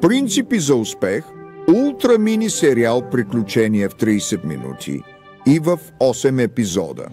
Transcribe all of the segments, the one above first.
Принципи за успех – ултра мини сериал "Приключения в 30 минути" и в 8 епизода.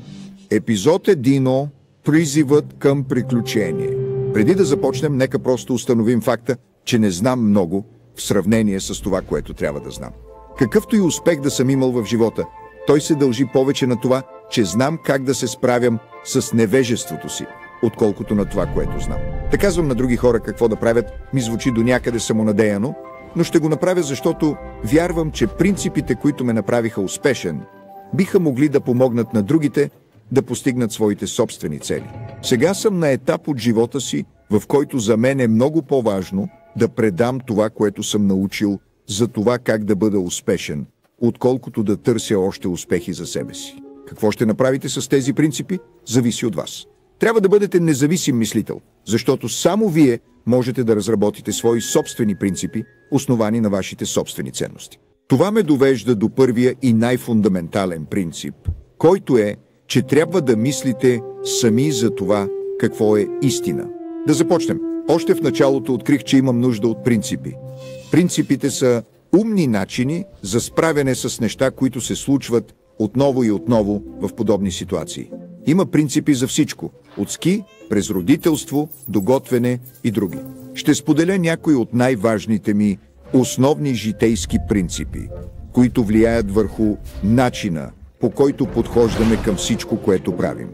Епизод 1 – Призивът към приключение. Преди да започнем, нека просто установим факта, че не знам много в сравнение с това, което трябва да знам. Какъвто и успех да съм имал в живота, той се дължи повече на това, че знам как да се справям с невежеството си, отколкото на това, което знам. Да казвам на други хора какво да правят, ми звучи до някъде самонадеяно, но ще го направя, защото вярвам, че принципите, които ме направиха успешен, биха могли да помогнат на другите да постигнат своите собствени цели. Сега съм на етап от живота си, в който за мен е много по-важно да предам това, което съм научил за това как да бъда успешен, отколкото да търся още успехи за себе си. Какво ще направите с тези принципи, зависи от вас. Трябва да бъдете независим мислител, защото само вие можете да разработите свои собствени принципи, основани на вашите собствени ценности. Това ме довежда до първия и най-фундаментален принцип, който е, че трябва да мислите сами за това какво е истина. Да започнем. Още в началото открих, че имам нужда от принципи. Принципите са умни начини за справяне с неща, които се случват отново и отново в подобни ситуации. Има принципи за всичко, от ски, през родителство, до готвене и други. Ще споделя някои от най-важните ми основни житейски принципи, които влияят върху начина, по който подхождаме към всичко, което правим.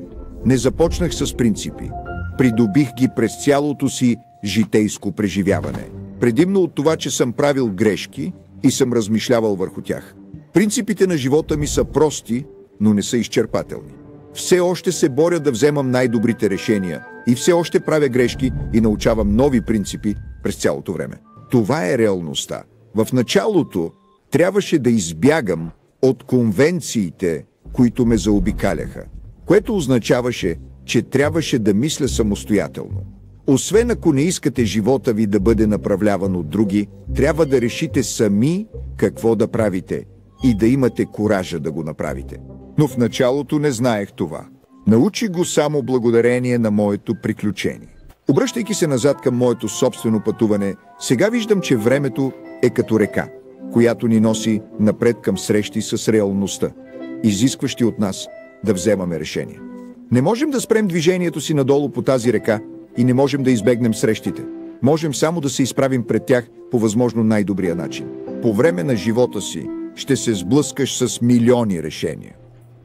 Не започнах с принципи. Придобих ги през цялото си житейско преживяване. Предимно от това, че съм правил грешки и съм размишлявал върху тях. Принципите на живота ми са прости, но не са изчерпателни. Все още се боря да вземам най-добрите решения и все още правя грешки и научавам нови принципи през цялото време. Това е реалността. В началото трябваше да избягам от конвенциите, които ме заобикаляха, което означаваше, че трябваше да мисля самостоятелно. Освен ако не искате живота ви да бъде направляван от други, трябва да решите сами какво да правите и да имате куража да го направите. Но в началото не знаех това. Научих го само благодарение на моето приключение. Обръщайки се назад към моето собствено пътуване, сега виждам, че времето е като река, която ни носи напред към срещи с реалността, изискващи от нас да вземаме решения. Не можем да спрем движението си надолу по тази река и не можем да избегнем срещите. Можем само да се изправим пред тях по възможно най-добрия начин. По време на живота си ще се сблъскаш с милиони решения.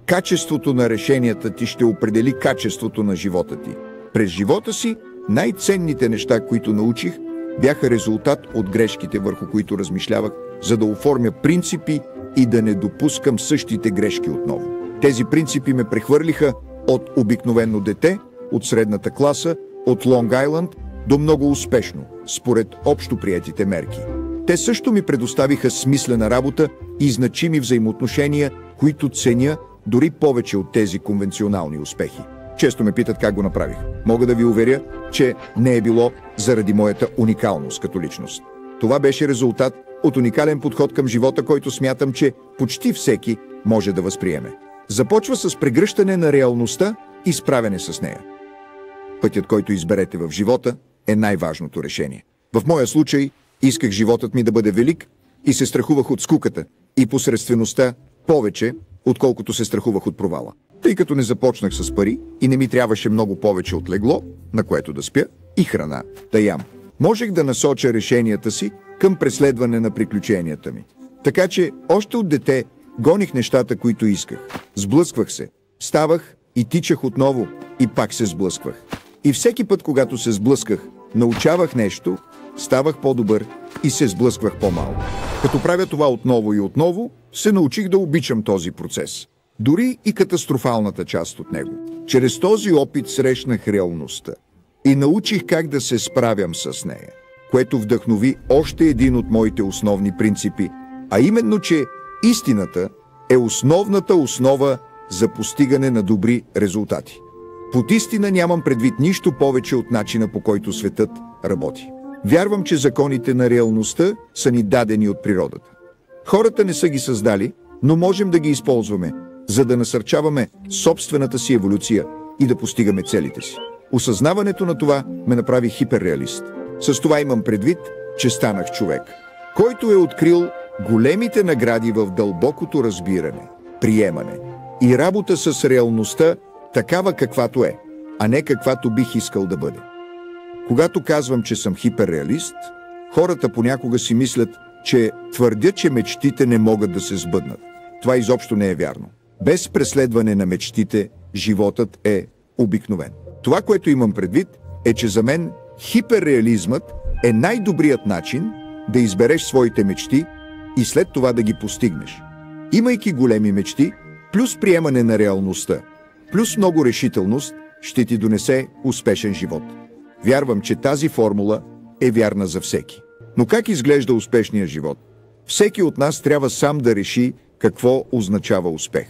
Качеството на решенията ти ще определи качеството на живота ти. През живота си най-ценните неща, които научих, бяха резултат от грешките, върху които размишлявах, за да оформя принципи и да не допускам същите грешки отново. Тези принципи ме прехвърлиха от обикновено дете, от средната класа, от Лонг Айланд до много успешно, според общо приетите мерки. Те също ми предоставиха смислена работа и значими взаимоотношения, които ценя дори повече от тези конвенционални успехи. Често ме питат как го направих. Мога да ви уверя, че не е било заради моята уникалност като личност. Това беше резултат от уникален подход към живота, който смятам, че почти всеки може да възприеме. Започва с прегръщане на реалността и справяне с нея. Пътят, който изберете в живота, е най-важното решение. В моя случай исках животът ми да бъде велик и се страхувах от скуката и посредствеността повече, отколкото се страхувах от провала. Тъй като не започнах с пари и не ми трябваше много повече от легло, на което да спя, и храна да ям. Можех да насоча решенията си към преследване на приключенията ми. Така че още от дете гоних нещата, които исках. Сблъсквах се, ставах и тичах отново и пак се сблъсквах. И всеки път, когато се сблъсках, научавах нещо, ставах по-добър и се сблъсквах по-малко. Като правя това отново и отново, се научих да обичам този процес. Дори и катастрофалната част от него. Чрез този опит срещнах реалността и научих как да се справям с нея, което вдъхнови още един от моите основни принципи, а именно, че истината е основната основа за постигане на добри резултати. Под истина нямам предвид нищо повече от начина, по който светът работи. Вярвам, че законите на реалността са ни дадени от природата. Хората не са ги създали, но можем да ги използваме, за да насърчаваме собствената си еволюция и да постигаме целите си. Осъзнаването на това ме направи хиперреалист. С това имам предвид, че станах човек, който е открил големите награди в дълбокото разбиране, приемане и работа с реалността такава каквато е, а не каквато бих искал да бъде. Когато казвам, че съм хиперреалист, хората понякога си мислят, че твърдя, че мечтите не могат да се сбъднат. Това изобщо не е вярно. Без преследване на мечтите, животът е обикновен. Това, което имам предвид, е, че за мен хиперреализмът е най-добрият начин да избереш своите мечти и след това да ги постигнеш. Имайки големи мечти, плюс приемане на реалността, плюс много решителност, ще ти донесе успешен живот. Вярвам, че тази формула е вярна за всеки. Но как изглежда успешният живот? Всеки от нас трябва сам да реши какво означава успех.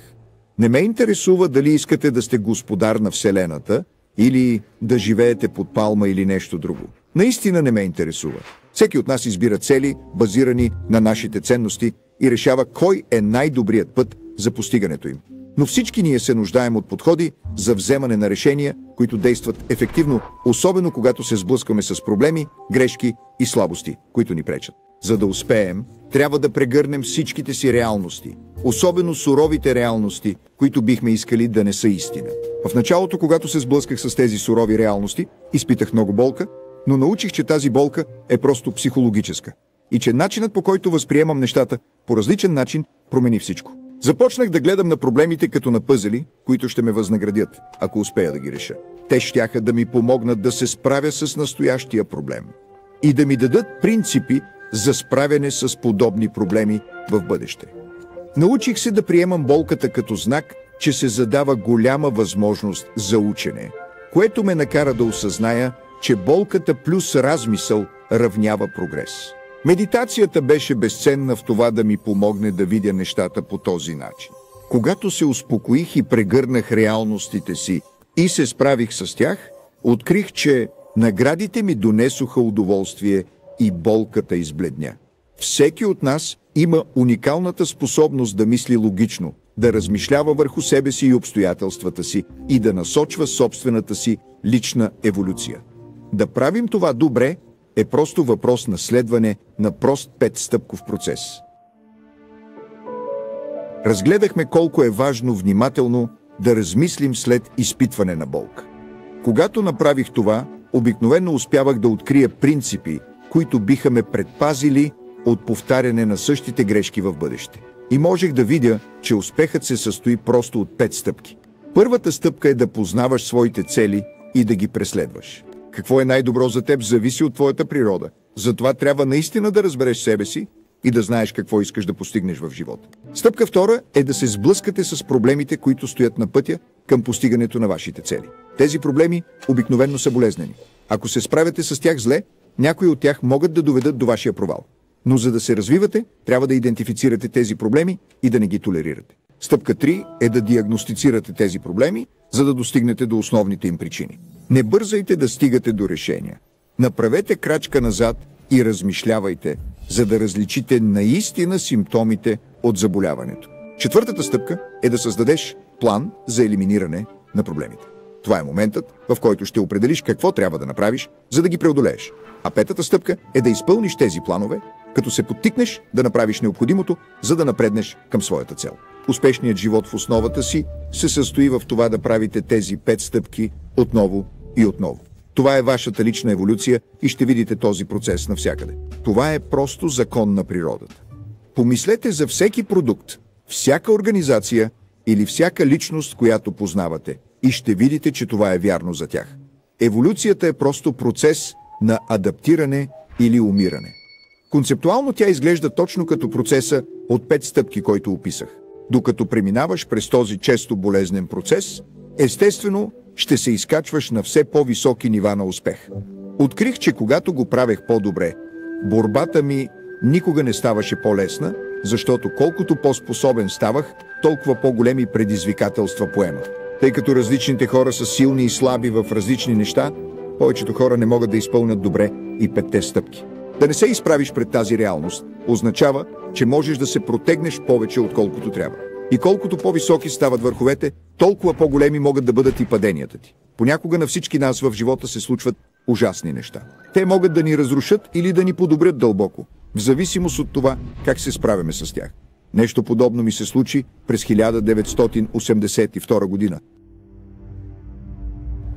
Не ме интересува дали искате да сте господар на Вселената или да живеете под палма или нещо друго. Наистина не ме интересува. Всеки от нас избира цели, базирани на нашите ценности и решава кой е най-добрият път за постигането им. Но всички ние се нуждаем от подходи за вземане на решения, които действат ефективно, особено когато се сблъскваме с проблеми, грешки и слабости, които ни пречат. За да успеем, трябва да прегърнем всичките си реалности, особено суровите реалности, които бихме искали да не са истина. В началото, когато се сблъсках с тези сурови реалности, изпитах много болка, но научих, че тази болка е просто психологическа и че начинът, по който възприемам нещата по различен начин, промени всичко. Започнах да гледам на проблемите като на пъзели, които ще ме възнаградят, ако успея да ги реша. Те щяха да ми помогнат да се справя с настоящия проблем и да ми дадат принципи за справяне с подобни проблеми в бъдеще. Научих се да приемам болката като знак, че се задава голяма възможност за учене, което ме накара да осъзная, че болката плюс размисъл равнява прогрес. Медитацията беше безценна в това да ми помогне да видя нещата по този начин. Когато се успокоих и прегърнах реалностите си и се справих с тях, открих, че наградите ми донесоха удоволствие и болката избледня. Всеки от нас има уникалната способност да мисли логично, да размишлява върху себе си и обстоятелствата си и да насочва собствената си лична еволюция. Да правим това добре е просто въпрос на следване на прост 5-стъпков процес. Разгледахме колко е важно внимателно да размислим след изпитване на болка. Когато направих това, обикновено успявах да открия принципи, които биха ме предпазили от повтаряне на същите грешки в бъдеще. И можех да видя, че успехът се състои просто от 5 стъпки. Първата стъпка е да познаваш своите цели и да ги преследваш. Какво е най-добро за теб, зависи от твоята природа. Затова трябва наистина да разбереш себе си и да знаеш какво искаш да постигнеш в живота. Стъпка втора е да се сблъскате с проблемите, които стоят на пътя към постигането на вашите цели. Тези проблеми обикновено са болезнени. Ако се справяте с тях зле, някои от тях могат да доведат до вашия провал. Но за да се развивате, трябва да идентифицирате тези проблеми и да не ги толерирате. Стъпка 3 е да диагностицирате тези проблеми, за да достигнете до основните им причини. Не бързайте да стигате до решения. Направете крачка назад и размишлявайте, за да различите наистина симптомите от заболяването. Четвъртата стъпка е да създадеш план за елиминиране на проблемите. Това е моментът, в който ще определиш какво трябва да направиш, за да ги преодолееш. А петата стъпка е да изпълниш тези планове, като се подтикнеш да направиш необходимото, за да напреднеш към своята цел. Успешният живот в основата си се състои в това да правите тези 5 стъпки отново и отново. Това е вашата лична еволюция и ще видите този процес навсякъде. Това е просто закон на природата. Помислете за всеки продукт, всяка организация или всяка личност, която познавате, и ще видите, че това е вярно за тях. Еволюцията е просто процес на адаптиране или умиране. Концептуално тя изглежда точно като процеса от 5 стъпки, който описах. Докато преминаваш през този често болезнен процес, естествено ще се изкачваш на все по-високи нива на успех. Открих, че когато го правех по-добре, борбата ми никога не ставаше по-лесна, защото колкото по-способен ставах, толкова по-големи предизвикателства поемах. Тъй като различните хора са силни и слаби в различни неща, повечето хора не могат да изпълнят добре и 5-те стъпки. Да не се изправиш пред тази реалност означава, че можеш да се протегнеш повече, отколкото трябва. И колкото по-високи стават върховете, толкова по-големи могат да бъдат и паденията ти. Понякога на всички нас в живота се случват ужасни неща. Те могат да ни разрушат или да ни подобрят дълбоко, в зависимост от това как се справяме с тях. Нещо подобно ми се случи през 1982 година.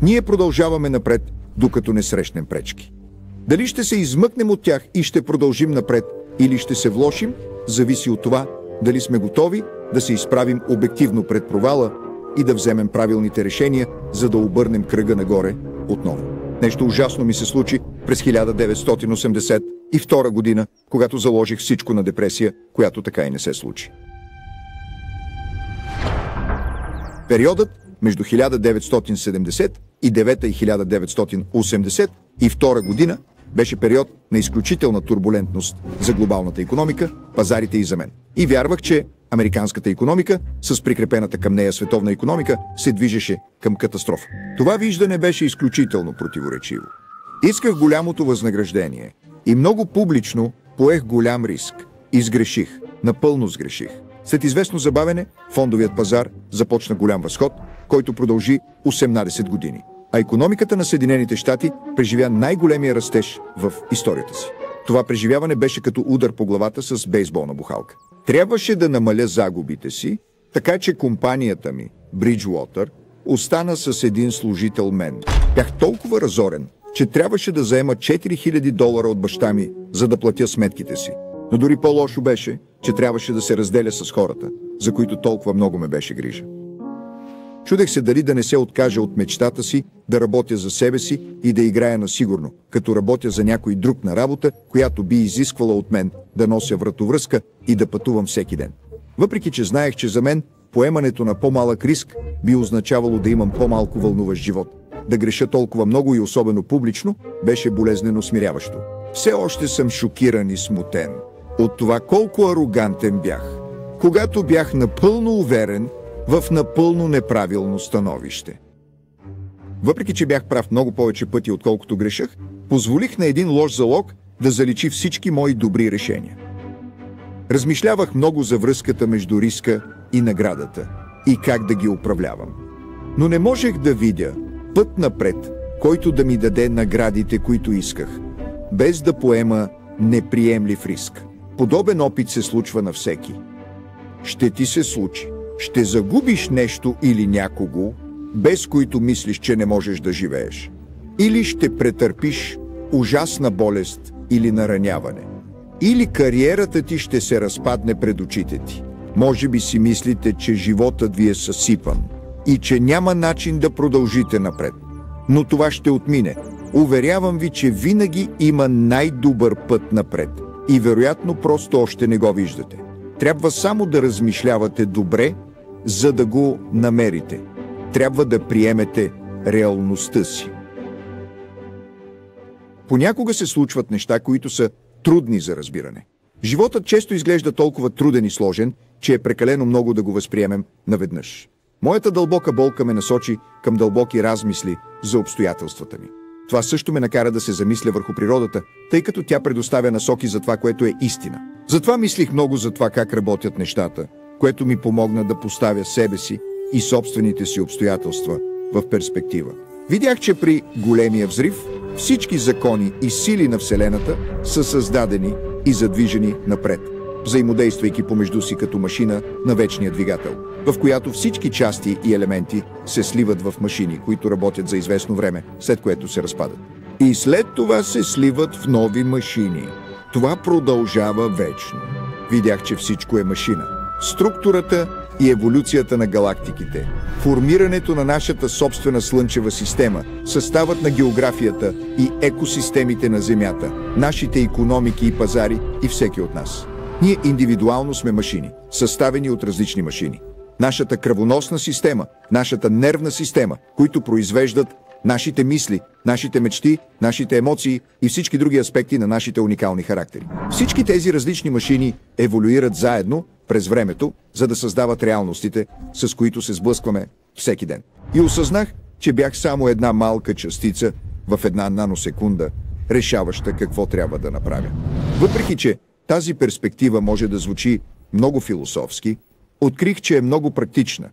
Ние продължаваме напред, докато не срещнем пречки. Дали ще се измъкнем от тях и ще продължим напред, или ще се влошим, зависи от това дали сме готови да се изправим обективно пред провала и да вземем правилните решения, за да обърнем кръга нагоре отново. Нещо ужасно ми се случи през 1982 година, когато заложих всичко на депресия, която така и не се случи. Периодът между 1979 и 1982 година беше период на изключителна турбулентност за глобалната икономика, пазарите и за мен. И вярвах, че американската икономика, с прикрепената към нея световна икономика, се движеше към катастрофа. Това виждане беше изключително противоречиво. Исках голямото възнаграждение и много публично поех голям риск. И сгреших. Напълно сгреших. След известно забавене, фондовият пазар започна голям възход, който продължи 18 години. А икономиката на Съединените щати преживя най-големия растеж в историята си. Това преживяване беше като удар по главата с бейсболна бухалка. Трябваше да намаля загубите си, така че компанията ми, Bridgewater, остана с един служител мен. Бях толкова разорен, че трябваше да заема $4000 от баща ми, за да платя сметките си. Но дори по-лошо беше, че трябваше да се разделя с хората, за които толкова много ме беше грижа. Чудех се дали да не се откажа от мечтата си, да работя за себе си и да играя на сигурно, като работя за някой друг на работа, която би изисквала от мен да нося вратовръзка и да пътувам всеки ден. Въпреки че знаех, че за мен поемането на по-малък риск би означавало да имам по-малко вълнуващ живот. Да греша толкова много и особено публично беше болезнено смиряващо. Все още съм шокиран и смутен от това колко арогантен бях, когато бях напълно уверен в напълно неправилно становище. Въпреки че бях прав много повече пъти, отколкото грешах, позволих на един лош залог да заличи всички мои добри решения. Размишлявах много за връзката между риска и наградата и как да ги управлявам. Но не можех да видя път напред, който да ми даде наградите, които исках, без да поема неприемлив риск. Подобен опит се случва на всеки. Ще ти се случи. Ще загубиш нещо или някого, без които мислиш, че не можеш да живееш. Или ще претърпиш ужасна болест или нараняване. Или кариерата ти ще се разпадне пред очите ти. Може би си мислите, че животът ви е съсипан и че няма начин да продължите напред. Но това ще отмине. Уверявам ви, че винаги има най-добър път напред. И вероятно просто още не го виждате. Трябва само да размишлявате добре, за да го намерите. Трябва да приемете реалността си. Понякога се случват неща, които са трудни за разбиране. Животът често изглежда толкова труден и сложен, че е прекалено много да го възприемем наведнъж. Моята дълбока болка ме насочи към дълбоки размисли за обстоятелствата ми. Това също ме накара да се замисля върху природата, тъй като тя предоставя насоки за това, което е истина. Затова мислих много за това как работят нещата, което ми помогна да поставя себе си и собствените си обстоятелства в перспектива. Видях, че при големия взрив всички закони и сили на Вселената са създадени и задвижени напред, взаимодействайки помежду си като машина на вечния двигател, в която всички части и елементи се сливат в машини, които работят за известно време, след което се разпадат. И след това се сливат в нови машини. Това продължава вечно. Видях, че всичко е машина. Структурата и еволюцията на галактиките, формирането на нашата собствена слънчева система, съставът на географията и екосистемите на Земята, нашите икономики и пазари и всеки от нас. Ние индивидуално сме машини, съставени от различни машини. Нашата кръвоносна система, нашата нервна система, които произвеждат нашите мисли, нашите мечти, нашите емоции и всички други аспекти на нашите уникални характери. Всички тези различни машини еволюират заедно през времето, за да създават реалностите, с които се сблъскваме всеки ден. И осъзнах, че бях само една малка частица в една наносекунда, решаваща какво трябва да направя. Въпреки че тази перспектива може да звучи много философски, открих, че е много практична,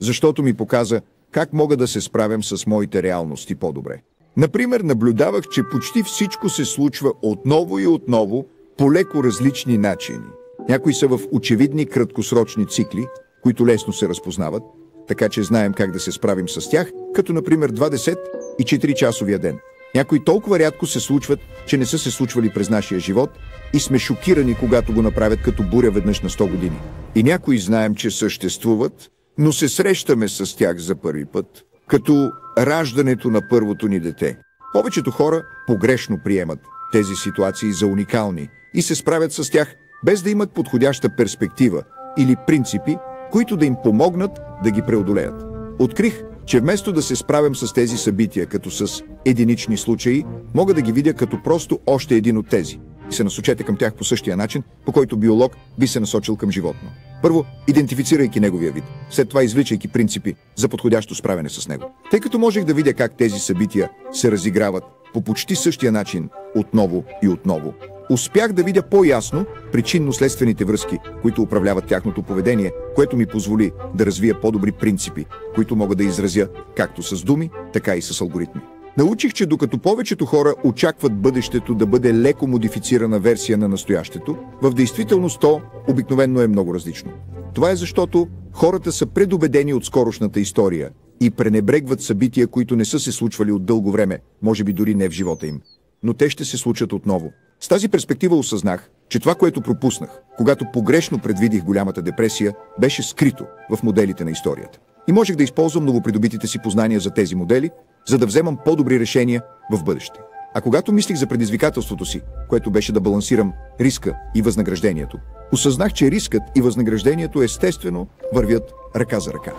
защото ми показа как мога да се справям с моите реалности по-добре. Например, наблюдавах, че почти всичко се случва отново и отново по леко различни начини. Някои са в очевидни краткосрочни цикли, които лесно се разпознават, така че знаем как да се справим с тях, като например 20 и 4-часовия ден. Някои толкова рядко се случват, че не са се случвали през нашия живот и сме шокирани, когато го направят като буря веднъж на 100 години. И някои знаем, че съществуват, но се срещаме с тях за първи път, като раждането на първото ни дете. Повечето хора погрешно приемат тези ситуации за уникални и се справят с тях, без да имат подходяща перспектива или принципи, които да им помогнат да ги преодолеят. Открих, че вместо да се справям с тези събития като с единични случаи, мога да ги видя като просто още един от тези и се насочете към тях по същия начин, по който биолог би се насочил към животно. Първо, идентифицирайки неговия вид, след това извличайки принципи за подходящо справяне с него. Тъй като можех да видя как тези събития се разиграват по почти същия начин отново и отново, успях да видя по-ясно причинно-следствените връзки, които управляват тяхното поведение, което ми позволи да развия по-добри принципи, които мога да изразя както с думи, така и с алгоритми. Научих, че докато повечето хора очакват бъдещето да бъде леко модифицирана версия на настоящето, в действителност то обикновено е много различно. Това е защото хората са предубедени от скорошната история и пренебрегват събития, които не са се случвали от дълго време, може би дори не в живота им. Но те ще се случат отново. С тази перспектива осъзнах, че това, което пропуснах, когато погрешно предвидих голямата депресия, беше скрито в моделите на историята. И можех да използвам новопридобитите си познания за тези модели, за да вземам по-добри решения в бъдеще. А когато мислих за предизвикателството си, което беше да балансирам риска и възнаграждението, осъзнах, че рискът и възнаграждението естествено вървят ръка за ръка.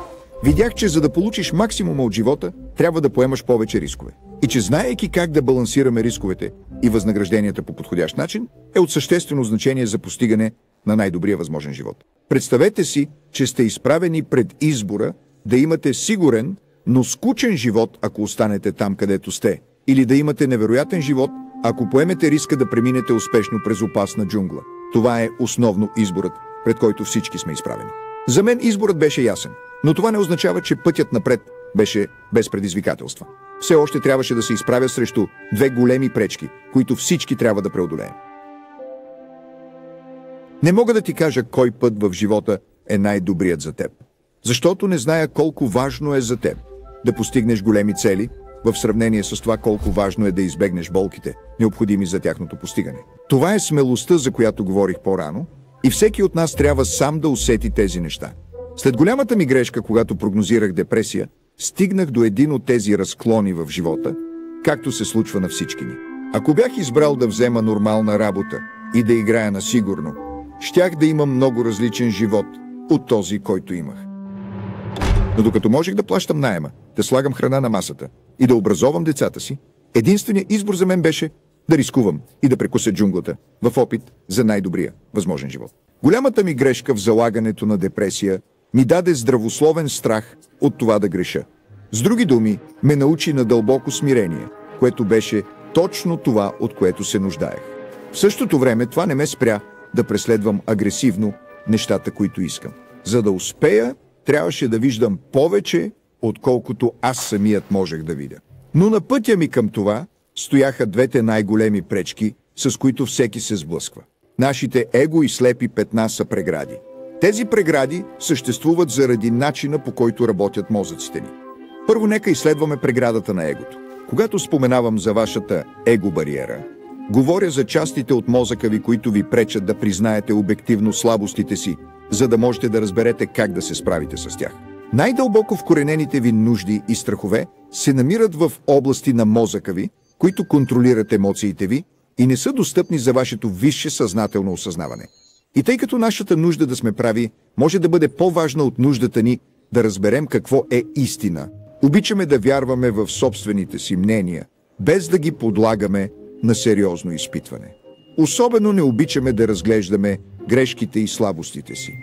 Видях, че за да получиш максимума от живота, трябва да поемаш повече рискове. И че знаейки как да балансираме рисковете и възнагражденията по подходящ начин, е от съществено значение за постигане на най-добрия възможен живот. Представете си, че сте изправени пред избора да имате сигурен, но скучен живот, ако останете там, където сте, или да имате невероятен живот, ако поемете риска да преминете успешно през опасна джунгла. Това е основно изборът, пред който всички сме изправени. За мен изборът беше ясен, но това не означава, че пътят напред беше без предизвикателства. Все още трябваше да се изправя срещу две големи пречки, които всички трябва да преодолеем. Не мога да ти кажа кой път в живота е най-добрият за теб, защото не зная колко важно е за теб да постигнеш големи цели, в сравнение с това колко важно е да избегнеш болките, необходими за тяхното постигане. Това е смелостта, за която говорих по-рано, и всеки от нас трябва сам да усети тези неща. След голямата ми грешка, когато прогнозирах депресия, стигнах до един от тези разклони в живота, както се случва на всички ни. Ако бях избрал да взема нормална работа и да играя на сигурно, щях да имам много различен живот от този, който имах. Но докато можех да плащам наема, да слагам храна на масата и да образовам децата си, единственият избор за мен беше да рискувам и да прекуся джунглата в опит за най-добрия възможен живот. Голямата ми грешка в залагането на депресия ми даде здравословен страх от това да греша. С други думи, ме научи на дълбоко смирение, което беше точно това, от което се нуждаех. В същото време това не ме спря да преследвам агресивно нещата, които искам. За да успея, трябваше да виждам повече, отколкото аз самият можех да видя. Но на пътя ми към това стояха двете най-големи пречки, с които всеки се сблъсква. Нашите его и слепи петна са прегради. Тези прегради съществуват заради начина, по който работят мозъците ни. Първо нека изследваме преградата на егото. Когато споменавам за вашата его-бариера, говоря за частите от мозъка ви, които ви пречат да признаете обективно слабостите си, за да можете да разберете как да се справите с тях. Най-дълбоко вкоренените ви нужди и страхове се намират в области на мозъка ви, които контролират емоциите ви и не са достъпни за вашето висше съзнателно осъзнаване. И тъй като нашата нужда да сме прави може да бъде по-важна от нуждата ни да разберем какво е истина, обичаме да вярваме в собствените си мнения, без да ги подлагаме на сериозно изпитване. Особено не обичаме да разглеждаме грешките и слабостите си.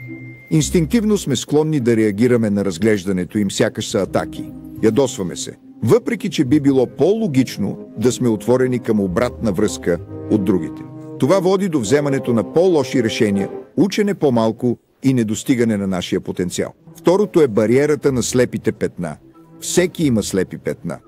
Инстинктивно сме склонни да реагираме на разглеждането им, сякаш са атаки. Ядосваме се, въпреки че би било по-логично да сме отворени към обратна връзка от другите. Това води до вземането на по-лоши решения, учене по-малко и недостигане на нашия потенциал. Второто е бариерата на слепите петна. Всеки има слепи петна.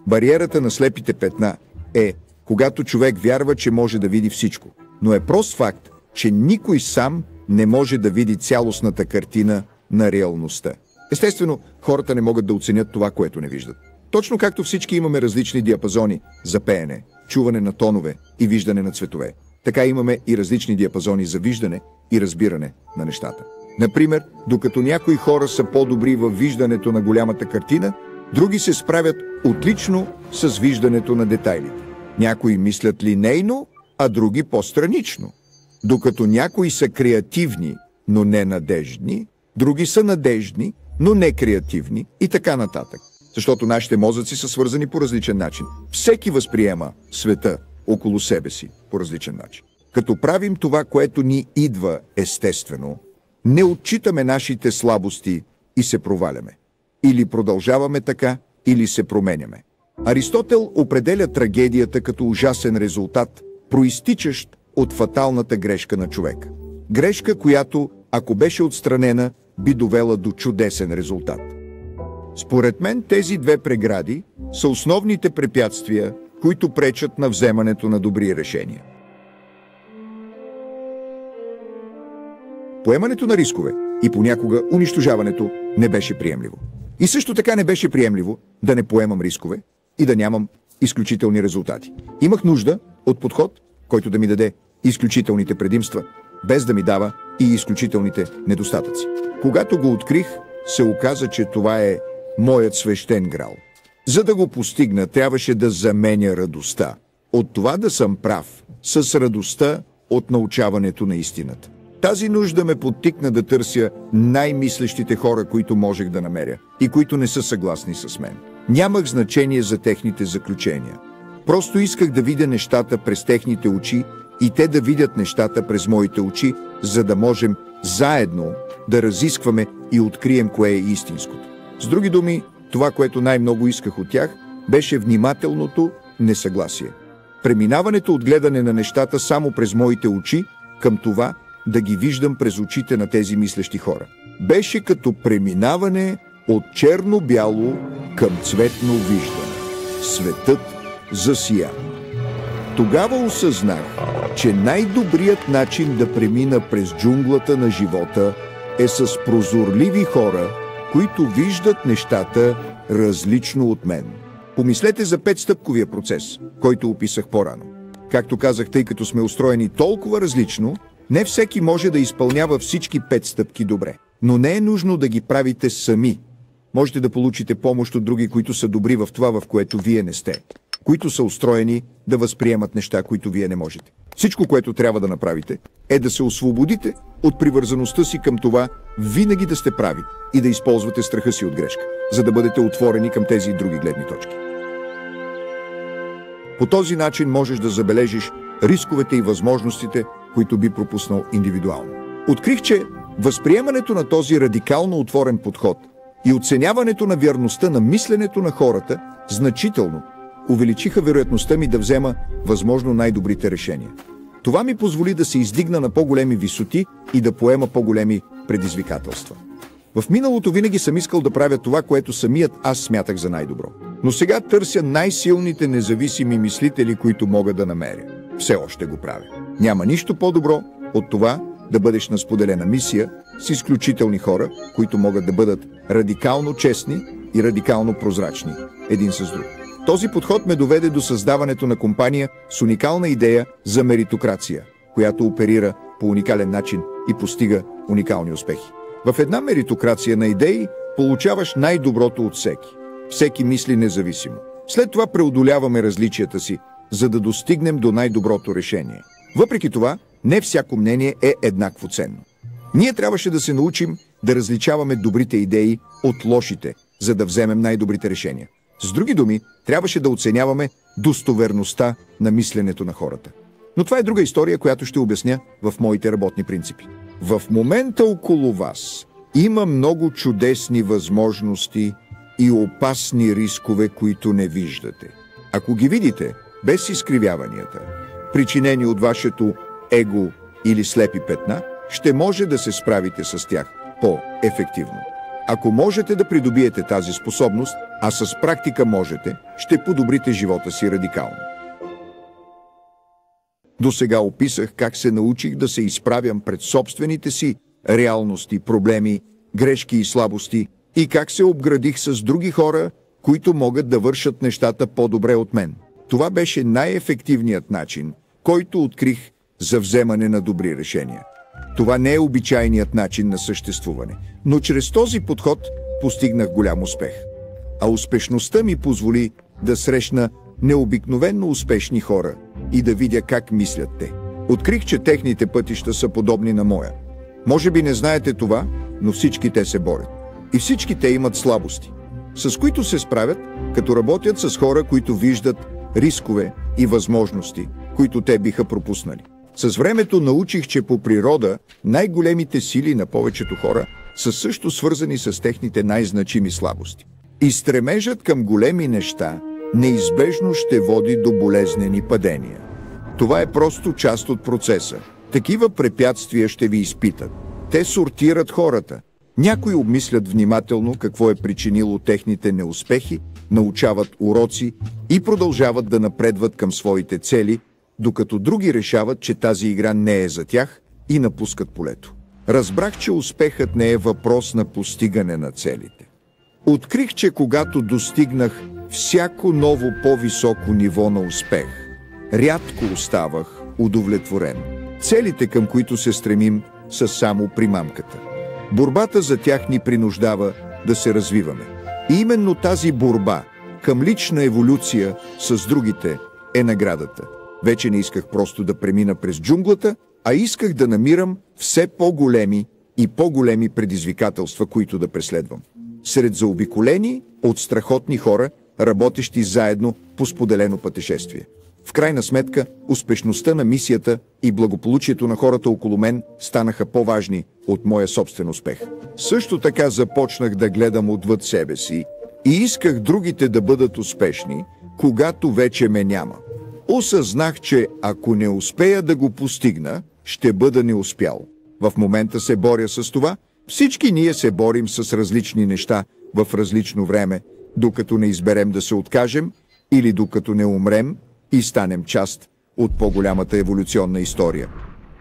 Бариерата на слепите петна е, когато човек вярва, че може да види всичко. Но е прост факт, че никой сам не може да види цялостната картина на реалността. Естествено, хората не могат да оценят това, което не виждат. Точно както всички имаме различни диапазони за пеене, чуване на тонове и виждане на цветове, така имаме и различни диапазони за виждане и разбиране на нещата. Например, докато някои хора са по-добри във виждането на голямата картина, други се справят отлично с виждането на детайлите. Някои мислят линейно, а други по-странично. Докато някои са креативни, но не надеждни, други са надеждни, но не креативни и така нататък. Защото нашите мозъци са свързани по различен начин. Всеки възприема света около себе си по различен начин. Като правим това, което ни идва естествено, не отчитаме нашите слабости и се проваляме. Или продължаваме така, или се променяме. Аристотел определя трагедията като ужасен резултат, проистичащ от фаталната грешка на човека. Грешка, която, ако беше отстранена, би довела до чудесен резултат. Според мен тези две прегради са основните препятствия, които пречат на вземането на добри решения. Поемането на рискове и понякога унищожаването не беше приемливо. И също така не беше приемливо да не поемам рискове и да нямам изключителни резултати. Имах нужда от подход, който да ми даде изключителните предимства, без да ми дава и изключителните недостатъци. Когато го открих, се оказа, че това е моят свещен грал. За да го постигна, трябваше да заменя радостта от това да съм прав с радостта от научаването на истината. Тази нужда ме подтикна да търся най-мислещите хора, които можех да намеря и които не са съгласни с мен. Нямах значение за техните заключения. Просто исках да видя нещата през техните очи и те да видят нещата през моите очи, за да можем заедно да разискваме и открием кое е истинското. С други думи, това, което най-много исках от тях, беше внимателното несъгласие. Преминаването от гледане на нещата само през моите очи към това да ги виждам през очите на тези мислещи хора. Беше като преминаване от черно-бяло към цветно виждане. Светът засия. Тогава осъзнах, че най-добрият начин да премина през джунглата на живота е с прозорливи хора, които виждат нещата различно от мен. Помислете за 5-стъпковия процес, който описах по-рано. Както казах, тъй като сме устроени толкова различно, не всеки може да изпълнява всички 5 стъпки добре. Но не е нужно да ги правите сами. Можете да получите помощ от други, които са добри в това, в което вие не сте. Които са устроени да възприемат неща, които вие не можете. Всичко, което трябва да направите, е да се освободите от привързаността си към това винаги да сте прави и да използвате страха си от грешка, за да бъдете отворени към тези и други гледни точки. По този начин можеш да забележиш рисковете и възможностите, които би пропуснал индивидуално. Открих, че възприемането на този радикално отворен подход и оценяването на вярността на мисленето на хората значително увеличиха вероятността ми да взема възможно най-добрите решения. Това ми позволи да се издигна на по-големи висоти и да поема по-големи предизвикателства. В миналото винаги съм искал да правя това, което самият аз смятах за най-добро. Но сега търся най-силните независими мислители, които мога да намеря. Все още го правя. Няма нищо по-добро от това да бъдеш на споделена мисия с изключителни хора, които могат да бъдат радикално честни и радикално прозрачни един с друг. Този подход ме доведе до създаването на компания с уникална идея за меритокрация, която оперира по уникален начин и постига уникални успехи. В една меритокрация на идеи получаваш най-доброто от всеки. Всеки мисли независимо. След това преодоляваме различията си, за да достигнем до най-доброто решение. Въпреки това, не всяко мнение е еднакво ценно. Ние трябваше да се научим да различаваме добрите идеи от лошите, за да вземем най-добрите решения. С други думи, трябваше да оценяваме достоверността на мисленето на хората. Но това е друга история, която ще обясня в моите работни принципи. В момента около вас има много чудесни възможности и опасни рискове, които не виждате. Ако ги видите без изкривяванията, причинени от вашето его или слепи петна, ще може да се справите с тях по-ефективно. Ако можете да придобиете тази способност, а с практика можете, ще подобрите живота си радикално. До сега описах как се научих да се изправям пред собствените си реалности, проблеми, грешки и слабости и как се обградих с други хора, които могат да вършат нещата по-добре от мен. Това беше най-ефективният начин, който открих за вземане на добри решения. Това не е обичайният начин на съществуване, но чрез този подход постигнах голям успех. А успешността ми позволи да срещна необикновенно успешни хора и да видя как мислят те. Открих, че техните пътища са подобни на моя. Може би не знаете това, но всички те се борят. И всички те имат слабости, с които се справят, като работят с хора, които виждат рискове и възможности, които те биха пропуснали. С времето научих, че по природа най-големите сили на повечето хора са също свързани с техните най-значими слабости. И стремежът към големи неща неизбежно ще води до болезнени падения. Това е просто част от процеса. Такива препятствия ще ви изпитат. Те сортират хората. Някои обмислят внимателно какво е причинило техните неуспехи, научават уроци и продължават да напредват към своите цели, докато други решават, че тази игра не е за тях и напускат полето. Разбрах, че успехът не е въпрос на постигане на целите. Открих, че когато достигнах всяко ново по-високо ниво на успех, рядко оставах удовлетворен. Целите, към които се стремим, са само примамката. Борбата за тях ни принуждава да се развиваме. И именно тази борба към лична еволюция с другите е наградата. Вече не исках просто да премина през джунглата, а исках да намирам все по-големи и по-големи предизвикателства, които да преследвам. Сред заобиколени от страхотни хора, работещи заедно по споделено пътешествие. В крайна сметка, успешността на мисията и благополучието на хората около мен станаха по-важни от моя собствен успех. Също така започнах да гледам отвъд себе си и исках другите да бъдат успешни, когато вече ме няма. Осъзнах, че ако не успея да го постигна, ще бъда неуспял. В момента се боря с това. Всички ние се борим с различни неща в различно време, докато не изберем да се откажем или докато не умрем и станем част от по-голямата еволюционна история.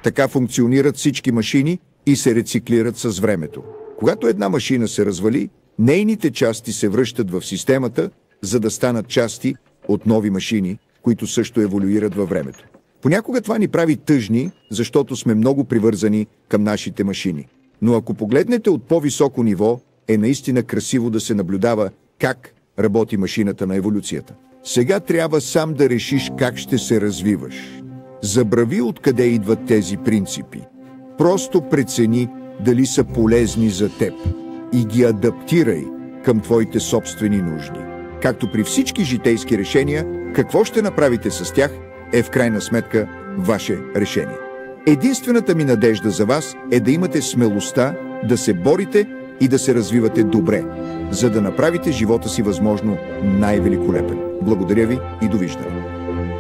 Така функционират всички машини и се рециклират с времето. Когато една машина се развали, нейните части се връщат в системата, за да станат части от нови машини, които също еволюират във времето. Понякога това ни прави тъжни, защото сме много привързани към нашите машини. Но ако погледнете от по-високо ниво, е наистина красиво да се наблюдава как работи машината на еволюцията. Сега трябва сам да решиш как ще се развиваш. Забрави откъде идват тези принципи. Просто прецени дали са полезни за теб и ги адаптирай към твоите собствени нужди. Както при всички житейски решения, какво ще направите с тях е в крайна сметка ваше решение. Единствената ми надежда за вас е да имате смелостта да се борите и да се развивате добре, за да направите живота си възможно най-великолепен. Благодаря ви и довиждане!